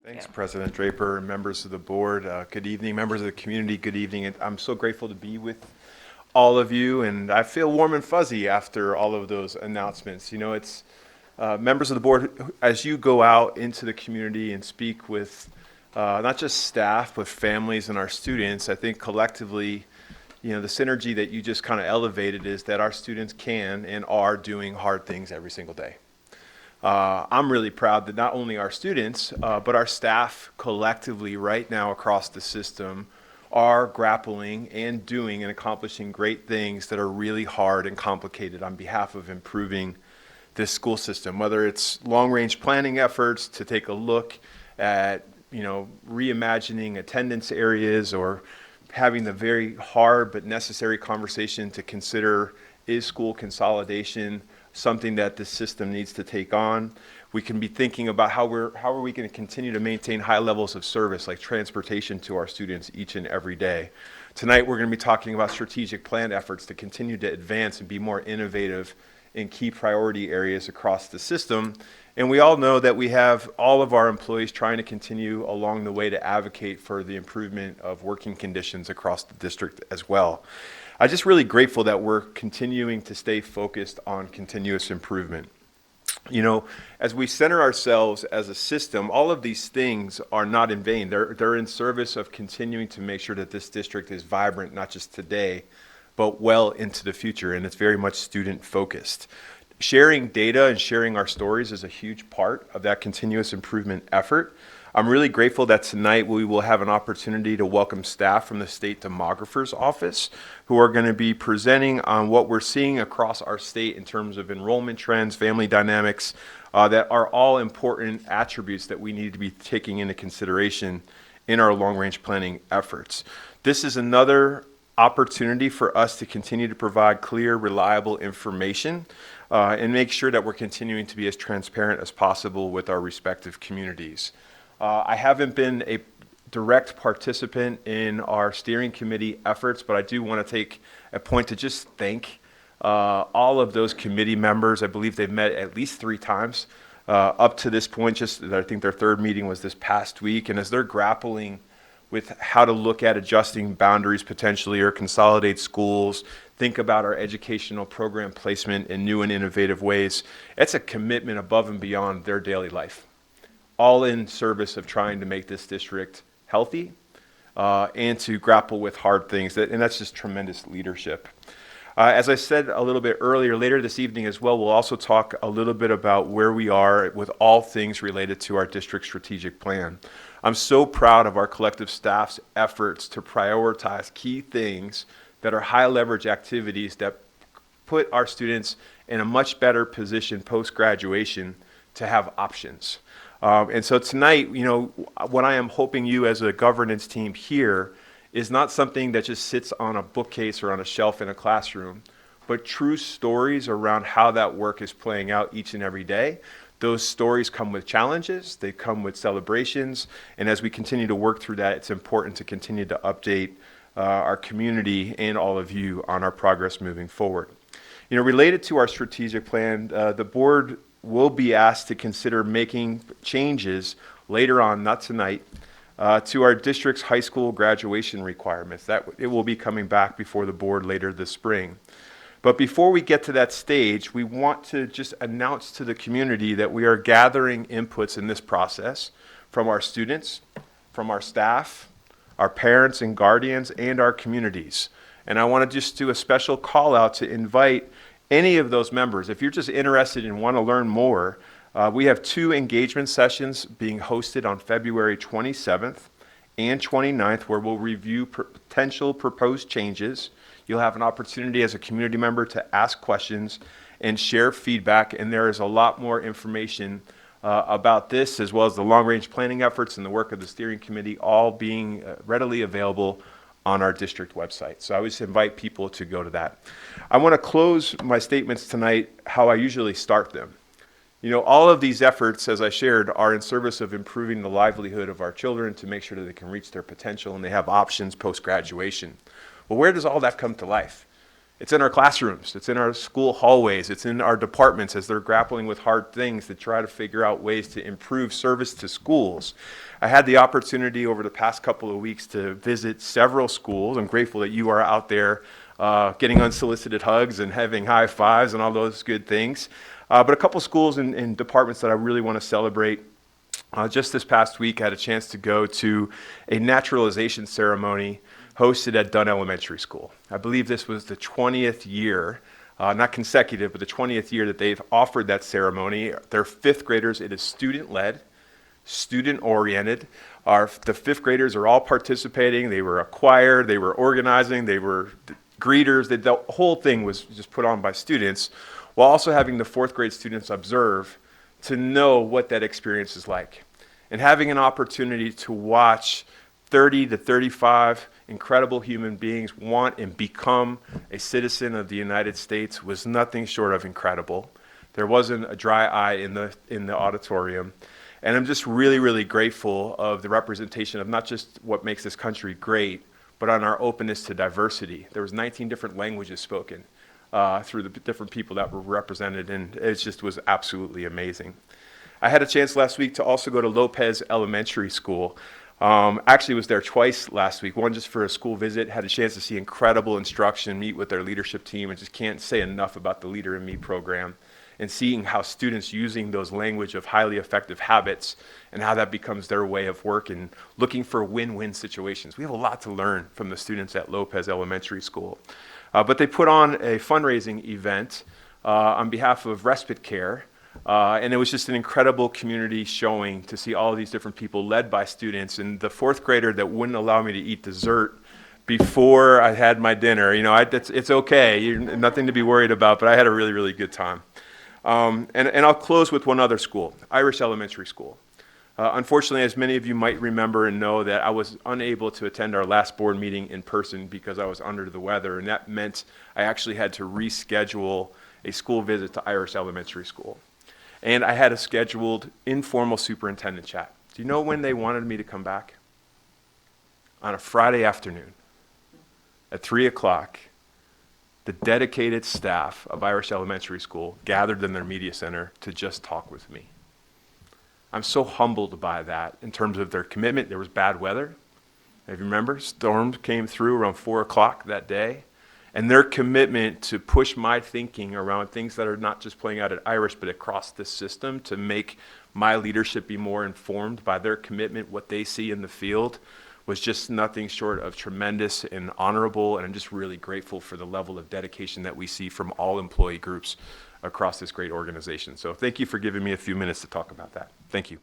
Thanks, President Draper and members of the board. Good evening, members of the community. Good evening. And I'm so grateful to be with all of you, and I feel warm and fuzzy after all of those announcements. You know, it's members of the board, as you go out into the community and speak with not just staff, but families and our students, I think collectively, you know, the synergy that you just kind of elevated is that our students can and are doing hard things every single day. I'm really proud that not only our students, but our staff collectively right now across the system are grappling and doing and accomplishing great things that are really hard and complicated on behalf of improving this school system, whether it's long-range planning efforts to take a look at, you know, reimagining attendance areas, or having the very hard but necessary conversation to consider, is school consolidation something that this system needs to take on? We can be thinking about how are we going to continue to maintain high levels of service, like transportation to our students each and every day. Tonight we're going to be talking about strategic plan efforts to continue to advance and be more innovative in key priority areas across the system. And we all know that we have all of our employees trying to continue along the way to advocate for the improvement of working conditions across the district as well. I'm just really grateful that we're continuing to stay focused on continuous improvement. You know, as we center ourselves as a system, all of these things are not in vain. They're in service of continuing to make sure that this district is vibrant, not just today, but well into the future, and it's very much student focused. Sharing data and sharing our stories is a huge part of that continuous improvement effort. I'm really grateful that tonight we will have an opportunity to welcome staff from the State Demographer's Office who are going to be presenting on what we're seeing across our state in terms of enrollment trends, family dynamics, that are all important attributes that we need to be taking into consideration in our long-range planning efforts. This is another opportunity for us to continue to provide clear, reliable information and make sure that we're continuing to be as transparent as possible with our respective communities. I haven't been a direct participant in our steering committee efforts, but I do want to take a point to just thank all of those committee members. I believe they've met at least 3 times up to this point. Just I think their 3rd meeting was this past week, and as they're grappling with how to look at adjusting boundaries potentially or consolidate schools, think about our educational program placement in new and innovative ways, it's a commitment above and beyond their daily life, all in service of trying to make this district healthy and to grapple with hard things. And that's just tremendous leadership. As I said a little bit earlier, later this evening as well, we'll also talk a little bit about where we are with all things related to our district strategic plan. I'm so proud of our collective staff's efforts to prioritize key things that are high leverage activities that put our students in a much better position post-graduation to have options. And so tonight, you know, what I am hoping you as a governance team hear is not something that just sits on a bookcase or on a shelf in a classroom, but true stories around how that work is playing out each and every day. Those stories come with challenges, they come with celebrations, and as we continue to work through that, it's important to continue to update our community and all of you on our progress moving forward. You know, related to our strategic plan, the board will be asked to consider making changes later on, not tonight, to our district's high school graduation requirements. That it will be coming back before the board later this spring. But before we get to that stage, we want to just announce to the community that we are gathering inputs in this process from our students, from our staff, our parents and guardians, and our communities. And I want to just do a special call out to invite any of those members. If you're just interested and want to learn more, we have 2 engagement sessions being hosted on February 27th and 29th where we'll review potential proposed changes. You'll have an opportunity as a community member to ask questions and share feedback, and there is a lot more information about this, as well as the long-range planning efforts and the work of the steering committee, all being readily available on our district website. So I always invite people to go to that. I want to close my statements tonight how I usually start them. You know, all of these efforts, as I shared, are in service of improving the livelihood of our children to make sure that they can reach their potential and they have options post-graduation. Well, where does all that come to life? It's in our classrooms, it's in our school hallways, it's in our departments as they're grappling with hard things to try to figure out ways to improve service to schools. I had the opportunity over the past couple of weeks to visit several schools. I'm grateful that you are out there getting unsolicited hugs and having high fives and all those good things. But a couple schools and departments that I really want to celebrate. Just this past week, I had a chance to go to a naturalization ceremony hosted at Dunn Elementary School. I believe this was the 20th year, not consecutive, but the 20th year that they've offered that ceremony. They're fifth graders. It is student-led, student-oriented. The fifth graders are all participating. They were a choir, they were organizing, they were greeters. The whole thing was just put on by students, while also having the fourth grade students observe to know what that experience is like. And having an opportunity to watch 30 to 35 incredible human beings want and become a citizen of the United States was nothing short of incredible. There wasn't a dry eye in the auditorium. And I'm just really, really grateful of the representation of not just what makes this country great, but on our openness to diversity. There was 19 different languages spoken through the different people that were represented, and it just was absolutely amazing. I had a chance last week to also go to Lopez Elementary School. Actually was there twice last week, one just for a school visit, had a chance to see incredible instruction, meet with their leadership team, and just can't say enough about the Leader in Me program, and seeing how students using those language of highly effective habits and how that becomes their way of work and looking for win-win situations. We have a lot to learn from the students at Lopez Elementary School. But they put on a fundraising event on behalf of Respite Care, and it was just an incredible community showing to see all of these different people led by students. And the fourth grader that wouldn't allow me to eat dessert before I had my dinner, it's okay, nothing to be worried about, but I had a really, really good time. And I'll close with one other school, Irish Elementary School. Unfortunately, as many of you might remember and know, that I was unable to attend our last board meeting in person because I was under the weather, and that meant I actually had to reschedule a school visit to Irish Elementary School. And I had a scheduled informal superintendent chat. Do you know when they wanted me to come back? On a Friday afternoon at 3 o'clock. The dedicated staff of Irish Elementary School gathered in their media center to just talk with me. I'm so humbled by that in terms of their commitment. There was bad weather. If you remember, storms came through around 4 o'clock that day. And their commitment to push my thinking around things that are not just playing out at Irish, but across the system to make my leadership be more informed by their commitment, what they see in the field, was just nothing short of tremendous and honorable. And I'm just really grateful for the level of dedication that we see from all employee groups across this great organization. So thank you for giving me a few minutes to talk about that. Thank you.